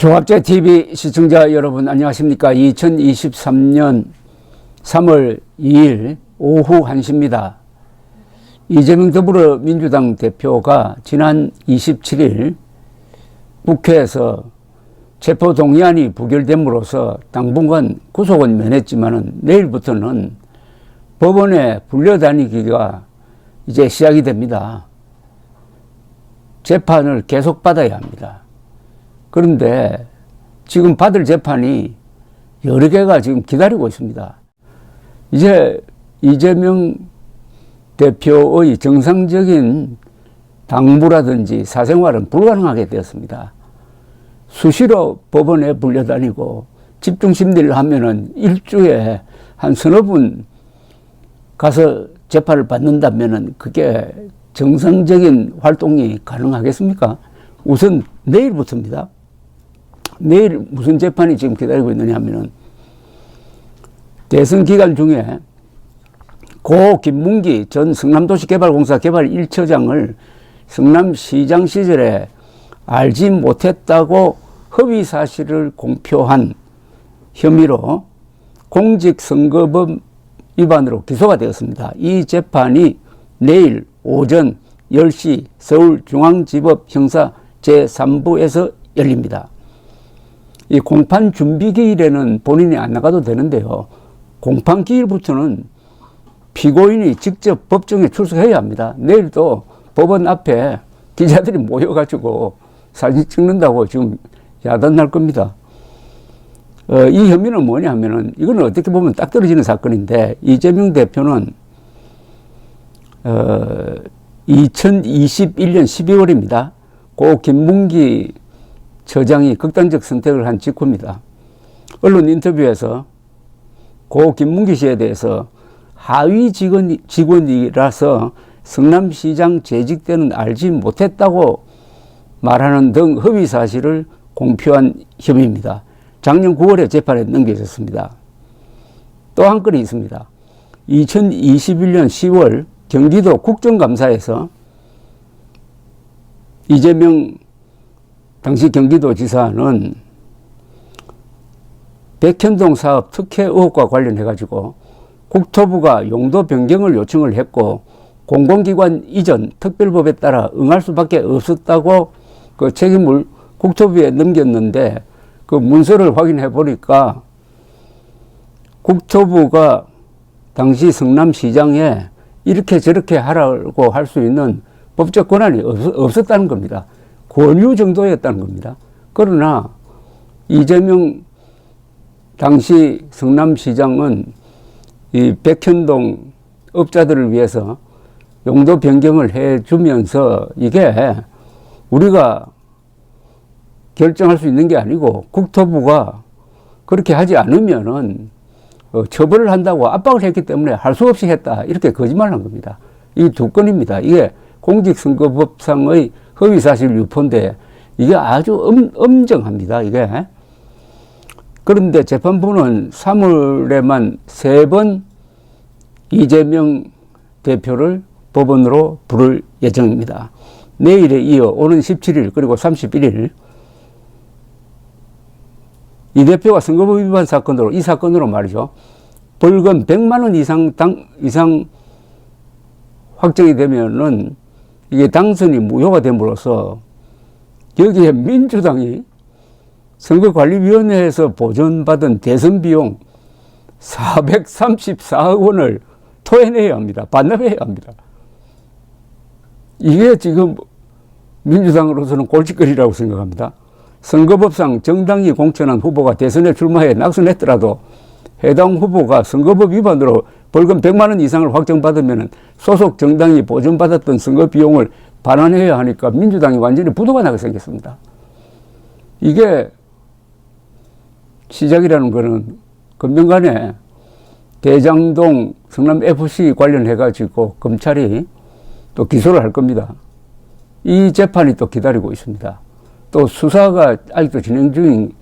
조합제TV 시청자 여러분 안녕하십니까. 2023년 3월 2일 오후 1시입니다. 이재명 더불어민주당 대표가 지난 27일 국회에서 체포동의안이 부결됨으로써 당분간 구속은 면했지만은 내일부터는 법원에 불려다니기가 이제 시작이 됩니다. 재판을 계속 받아야 합니다. 그런데 지금 받을 재판이 여러 개가 지금 기다리고 있습니다. 이제 이재명 대표의 정상적인 당무라든지 사생활은 불가능하게 되었습니다. 수시로 법원에 불려다니고 집중심리를 하면은 일주에 한 서너 분 가서 재판을 받는다면은 그게 정상적인 활동이 가능하겠습니까? 우선 내일부터입니다. 내일 무슨 재판이 지금 기다리고 있느냐 하면은 대선 기간 중에 고 김문기 전 성남도시개발공사 개발 1처장을 성남시장 시절에 알지 못했다고 허위 사실을 공표한 혐의로 공직선거법 위반으로 기소가 되었습니다. 이 재판이 내일 오전 10시 서울중앙지법 형사 제3부에서 열립니다. 이 공판 준비기일에는 본인이 안 나가도 되는데요. 공판 기일부터는 피고인이 직접 법정에 출석해야 합니다. 내일도 법원 앞에 기자들이 모여가지고 사진 찍는다고 지금 야단날 겁니다. 이 혐의는 뭐냐 하면은 이거는 어떻게 보면 딱 떨어지는 사건인데 이재명 대표는 2021년 12월입니다. 고 김문기 처장이 극단적 선택을 한 직후입니다. 언론 인터뷰에서 고 김문기 씨에 대해서 하위 직원이라서 성남시장 재직 때는 알지 못했다고 말하는 등 허위 사실을 공표한 혐의입니다. 작년 9월에 재판에 넘겨졌습니다. 또 한 건이 있습니다. 2021년 10월 경기도 국정감사에서 이재명 당시 경기도지사는 백현동 사업 특혜 의혹과 관련해 가지고 국토부가 용도 변경을 요청을 했고 공공기관 이전 특별법에 따라 응할 수밖에 없었다고 그 책임을 국토부에 넘겼는데 그 문서를 확인해 보니까 국토부가 당시 성남시장에 이렇게 저렇게 하라고 할 수 있는 법적 권한이 없었다는 겁니다. 권유 정도였다는 겁니다. 그러나 이재명 당시 성남시장은 이 백현동 업자들을 위해서 용도 변경을 해주면서 이게 우리가 결정할 수 있는 게 아니고 국토부가 그렇게 하지 않으면은 처벌을 한다고 압박을 했기 때문에 할 수 없이 했다. 이렇게 거짓말을 한 겁니다. 이 두 건입니다. 이게 공직선거법상의 허위사실 유포인데 이게 아주 엄정합니다. 이게. 그런데 재판부는 3월에만 3번 이재명 대표를 법원으로 부를 예정입니다. 내일에 이어 오는 17일 그리고 31일 이 대표가 선거법 위반 사건으로 이 사건으로 말이죠. 벌금 100만 원 이상 확정이 되면은 이게 당선이 무효가 됨으로써 여기에 민주당이 선거관리위원회에서 보전받은 대선 비용 434억 원을 토해내야 합니다. 반납해야 합니다. 이게 지금 민주당으로서는 골칫거리라고 생각합니다. 선거법상 정당이 공천한 후보가 대선에 출마해 낙선했더라도 해당 후보가 선거법 위반으로 벌금 100만 원 이상을 확정받으면 소속 정당이 보전받았던 선거 비용을 반환해야 하니까 민주당이 완전히 부도가 나게 생겼습니다. 이게 시작이라는 거는 금년간에 대장동 성남FC 관련해가지고 검찰이 또 기소를 할 겁니다. 이 재판이 또 기다리고 있습니다. 또 수사가 아직도 진행 중인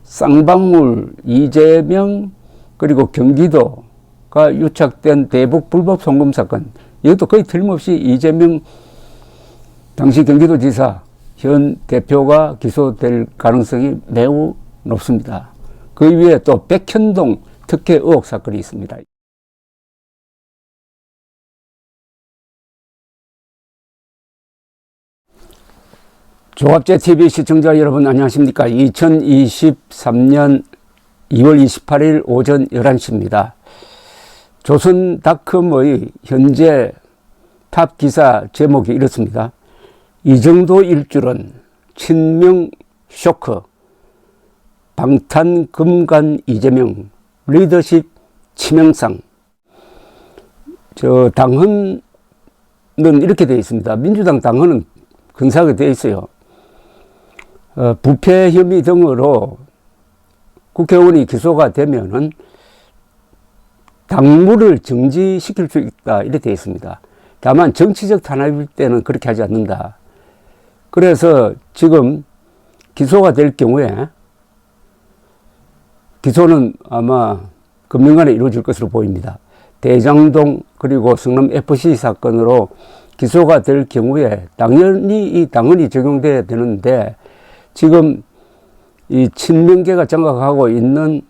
쌍방울, 이재명, 그리고 경기도가 유착된 대북 불법 송금 사건, 이것도 거의 틀림없이 이재명 당시 경기도지사 현 대표가 기소될 가능성이 매우 높습니다. 그 위에 또 백현동 특혜 의혹 사건이 있습니다. 조갑제TV 시청자 여러분 안녕하십니까. 2023년 2월 28일 오전 11시입니다. 조선닷컴의 현재 탑 기사 제목이 이렇습니다. 이 정도일 줄은 친명 쇼크, 방탄 금간 이재명, 리더십 치명상. 당헌은 이렇게 되어 있습니다. 민주당 당헌은 근사하게 되어 있어요. 부패 혐의 등으로 국회의원이 기소가 되면은 당무를 정지시킬 수 있다. 이렇게 되어 있습니다. 다만 정치적 탄압일 때는 그렇게 하지 않는다. 그래서 지금 기소가 될 경우에 기소는 아마 금년간에 이루어질 것으로 보입니다. 대장동 그리고 성남FC 사건으로 기소가 될 경우에 당연히 이 당헌이 적용돼야 되는데 지금 이 친명계가 장악하고 있는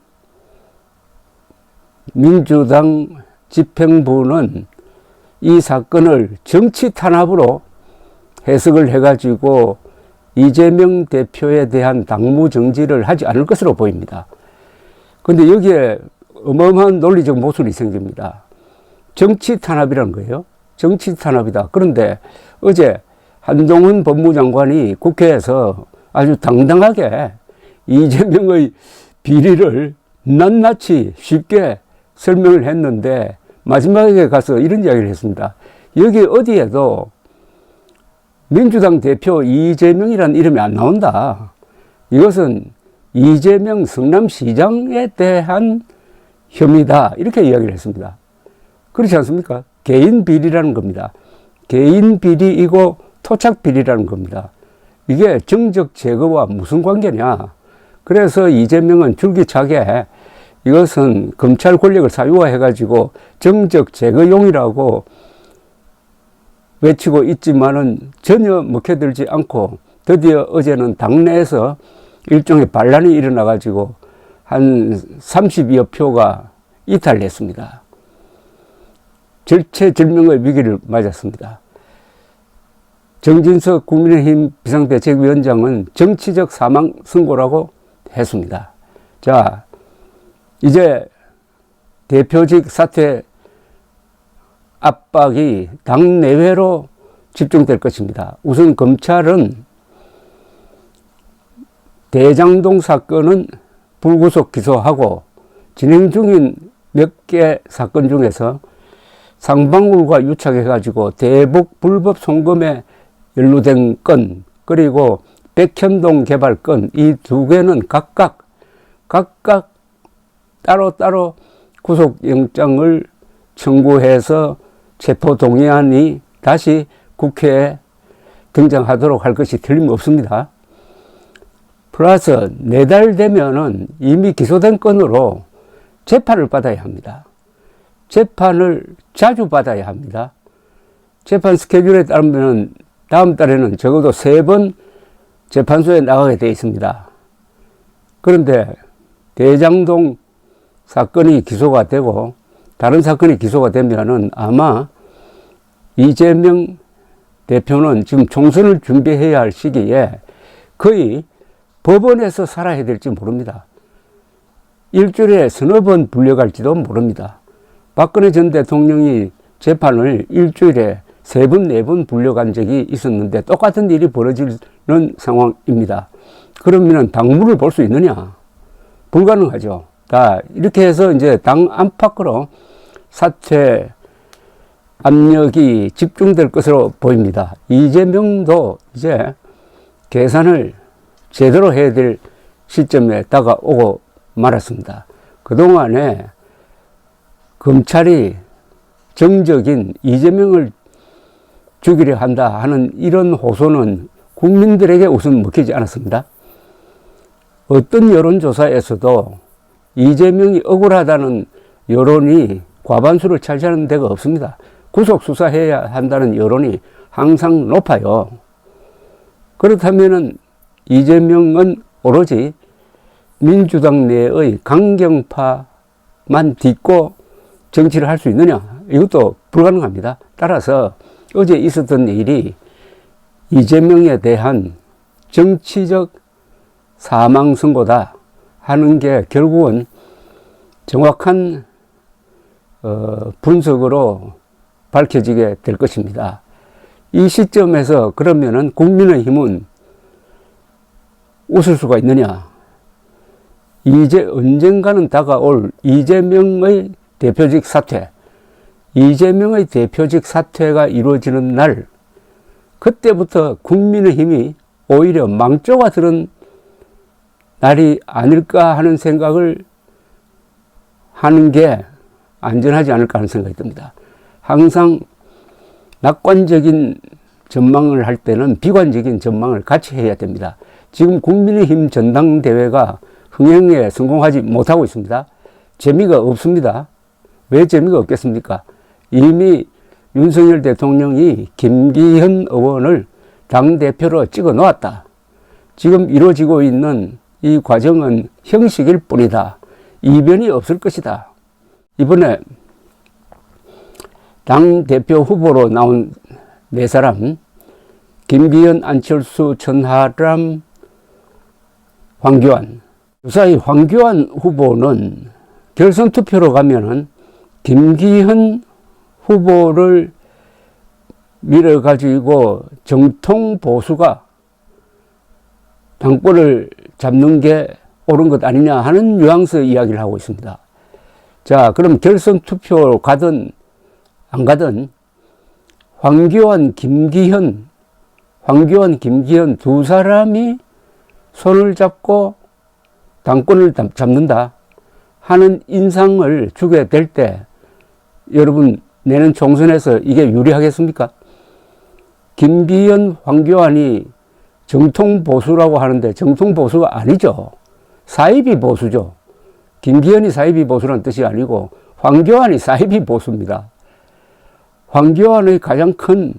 민주당 집행부는 이 사건을 정치 탄압으로 해석을 해가지고 이재명 대표에 대한 당무 정지를 하지 않을 것으로 보입니다. 그런데 여기에 어마어마한 논리적 모순이 생깁니다. 정치 탄압이라는 거예요. 정치 탄압이다. 그런데 어제 한동훈 법무장관이 국회에서 아주 당당하게 이재명의 비리를 낱낱이 쉽게 설명을 했는데 마지막에 가서 이런 이야기를 했습니다. 여기 어디에도 민주당 대표 이재명이라는 이름이 안 나온다. 이것은 이재명 성남시장에 대한 혐의다. 이렇게 이야기를 했습니다. 그렇지 않습니까? 개인 비리라는 겁니다. 개인 비리이고 토착 비리라는 겁니다. 이게 정적 제거와 무슨 관계냐. 그래서 이재명은 줄기차게 이것은 검찰 권력을 사유화해가지고 정적 제거용이라고 외치고 있지만은 전혀 먹혀들지 않고 드디어 어제는 당내에서 일종의 반란이 일어나가지고 한 30여 표가 이탈했습니다. 절체절명의 위기를 맞았습니다. 정진석 국민의힘 비상대책위원장은 정치적 사망 선고라고 했습니다. 자, 이제 대표직 사퇴 압박이 당내외로 집중될 것입니다. 우선 검찰은 대장동 사건은 불구속 기소하고 진행 중인 몇 개 사건 중에서 상방울과 유착해가지고 대북 불법 송금에 연루된 건 그리고 백현동 개발 건 이 두 개는 각각 따로따로 구속영장을 청구해서 체포동의안이 다시 국회에 등장하도록 할 것이 틀림없습니다. 플러스 4달 되면은 이미 기소된 건으로 재판을 받아야 합니다. 재판을 자주 받아야 합니다. 재판 스케줄에 따르면 다음 달에는 적어도 3번 재판소에 나가게 되어 있습니다. 그런데 대장동 사건이 기소가 되고 다른 사건이 기소가 되면은 아마 이재명 대표는 지금 총선을 준비해야 할 시기에 거의 법원에서 살아야 될지 모릅니다. 일주일에 서너 번 불려갈지도 모릅니다. 박근혜 전 대통령이 재판을 일주일에 3번, 4번 불려간 적이 있었는데 똑같은 일이 벌어지는 상황입니다. 그러면 당무를 볼 수 있느냐? 불가능하죠. 다 이렇게 해서 이제 당 안팎으로 사퇴 압력이 집중될 것으로 보입니다. 이재명도 이제 계산을 제대로 해야 될 시점에 다가오고 말았습니다. 그동안에 검찰이 정적인 이재명을 죽이려 한다 하는 이런 호소는 국민들에게 우선 먹히지 않았습니다. 어떤 여론조사에서도 이재명이 억울하다는 여론이 과반수를 차지하는 데가 없습니다. 구속 수사해야 한다는 여론이 항상 높아요. 그렇다면은 이재명은 오로지 민주당 내의 강경파만 딛고 정치를 할 수 있느냐? 이것도 불가능합니다. 따라서 어제 있었던 일이 이재명에 대한 정치적 사망 선고다 하는 게 결국은 정확한 분석으로 밝혀지게 될 것입니다. 이 시점에서 그러면은 국민의힘은 웃을 수가 있느냐? 이제 언젠가는 다가올 이재명의 대표직 사퇴, 이재명의 대표직 사퇴가 이루어지는 날, 그때부터 국민의힘이 오히려 망조가 들은 날이 아닐까 하는 생각을 하는 게 안전하지 않을까 하는 생각이 듭니다. 항상 낙관적인 전망을 할 때는 비관적인 전망을 같이 해야 됩니다. 지금 국민의힘 전당대회가 흥행에 성공하지 못하고 있습니다. 재미가 없습니다. 왜 재미가 없겠습니까? 이미 윤석열 대통령이 김기현 의원을 당대표로 찍어 놓았다. 지금 이루어지고 있는 이 과정은 형식일 뿐이다. 이변이 없을 것이다. 이번에 당대표 후보로 나온 네 사람, 김기현, 안철수, 천하람, 황교안. 유사히 황교안 후보는 결선 투표로 가면은 김기현 후보를 밀어가지고 정통 보수가 당권을 잡는 게 옳은 것 아니냐 하는 뉘앙스 이야기를 하고 있습니다. 자, 그럼 결선 투표 가든 안 가든 황교안, 김기현 두 사람이 손을 잡고 당권을 잡는다 하는 인상을 주게 될 때 여러분 내년 총선에서 이게 유리하겠습니까? 김기현, 황교안이 정통 보수라고 하는데 정통 보수가 아니죠. 사이비 보수죠. 김기현이 사이비 보수라는 뜻이 아니고 황교안이 사이비 보수입니다. 황교안의 가장 큰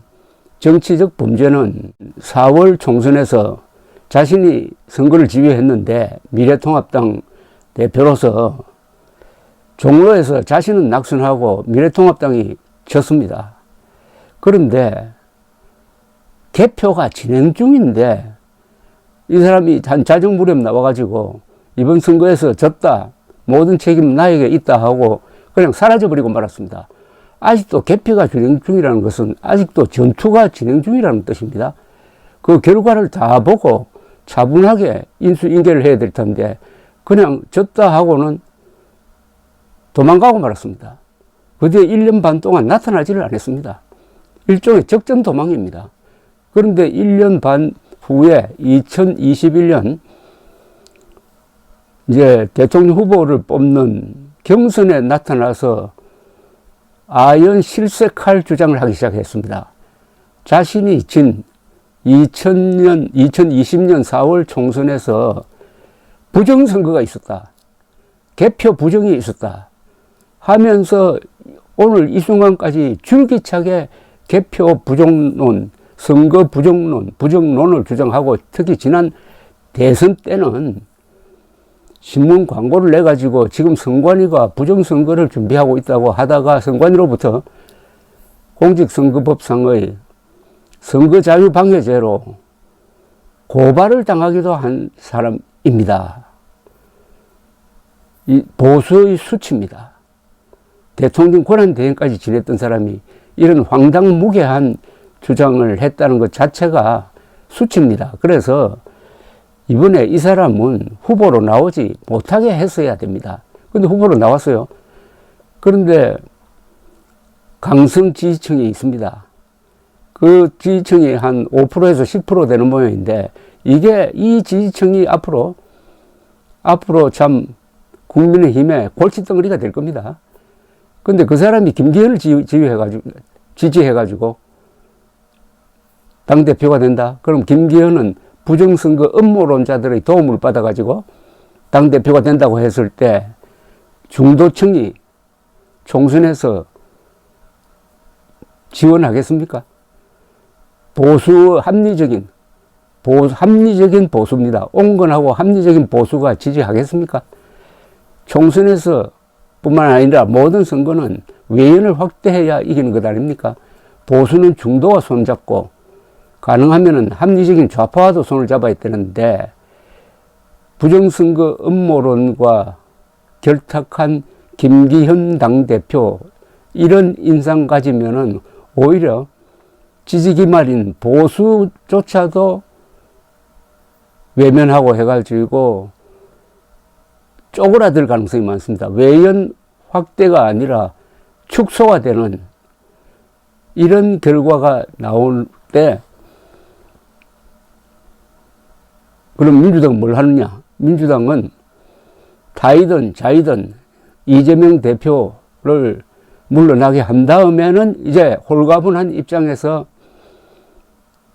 정치적 범죄는 4월 총선에서 자신이 선거를 지휘했는데 미래통합당 대표로서 종로에서 자신은 낙선하고 미래통합당이 졌습니다. 그런데 개표가 진행 중인데 이 사람이 한 자정무렵 나와가지고 이번 선거에서 졌다, 모든 책임은 나에게 있다 하고 그냥 사라져버리고 말았습니다. 아직도 개표가 진행 중이라는 것은 아직도 전투가 진행 중이라는 뜻입니다. 그 결과를 다 보고 차분하게 인수인계를 해야 될 텐데 그냥 졌다 하고는 도망가고 말았습니다. 그 뒤에 1년 반 동안 나타나지를 않았습니다. 일종의 적전 도망입니다. 그런데 1년 반 후에 2021년 이제 대통령 후보를 뽑는 경선에 나타나서 아연 실색할 주장을 하기 시작했습니다. 자신이 진 2020년 4월 총선에서 부정선거가 있었다. 개표 부정이 있었다. 하면서 오늘 이 순간까지 줄기차게 개표 부정론, 선거 부정론을 주장하고 특히 지난 대선 때는 신문 광고를 내가지고 지금 선관위가 부정선거를 준비하고 있다고 하다가 선관위로부터 공직선거법상의 선거자유방해죄로 고발을 당하기도 한 사람입니다. 이 보수의 수치입니다. 대통령 권한대행까지 지냈던 사람이 이런 황당무계한 주장을 했다는 것 자체가 수치입니다. 그래서 이번에 이 사람은 후보로 나오지 못하게 했어야 됩니다. 근데 후보로 나왔어요. 그런데 강성 지지층이 있습니다. 그 지지층이 한 5%에서 10% 되는 모양인데 이게 이 지지층이 앞으로 참 국민의힘의 골칫덩어리가 될 겁니다. 근데 그 사람이 김기현을 지지해가지고 당대표가 된다. 그럼 김기현은 부정선거 음모론자들의 도움을 받아가지고 당대표가 된다고 했을 때 중도층이 총선에서 지원하겠습니까? 보수 합리적인 합리적인 보수입니다. 온건하고 합리적인 보수가 지지하겠습니까? 총선에서 뿐만 아니라 모든 선거는 외연을 확대해야 이기는 것 아닙니까? 보수는 중도와 손잡고 가능하면 합리적인 좌파와도 손을 잡아야 되는데 부정선거 음모론과 결탁한 김기현 당대표 이런 인상 가지면은 오히려 지지기말인 보수조차도 외면하고 해가지고 쪼그라들 가능성이 많습니다. 외연 확대가 아니라 축소가 되는 이런 결과가 나올 때 그럼 민주당은 뭘 하느냐? 민주당은 타이든 자이든 이재명 대표를 물러나게 한 다음에는 이제 홀가분한 입장에서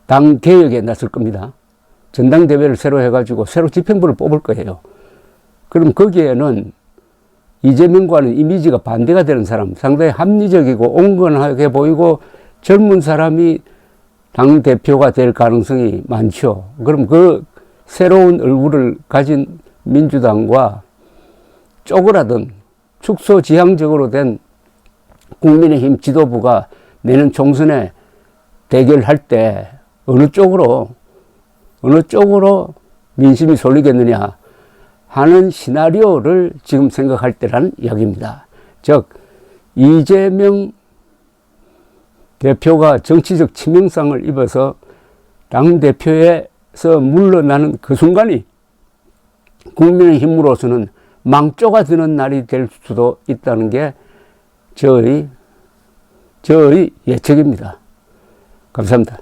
당 개혁에 나설 겁니다. 전당대회를 새로 해가지고 새로 집행부를 뽑을 거예요. 그럼 거기에는 이재명과는 이미지가 반대가 되는 사람, 상당히 합리적이고 온건하게 보이고 젊은 사람이 당대표가 될 가능성이 많죠. 그럼 그 새로운 얼굴을 가진 민주당과 쪼그라든 축소지향적으로 된 국민의힘 지도부가 내년 총선에 대결할 때 어느 쪽으로 민심이 쏠리겠느냐 하는 시나리오를 지금 생각할 때라는 이야기입니다. 즉 이재명 대표가 정치적 치명상을 입어서 당대표에서 물러나는 그 순간이 국민의힘으로서는 망조가 드는 날이 될 수도 있다는 게 저의 예측입니다. 감사합니다.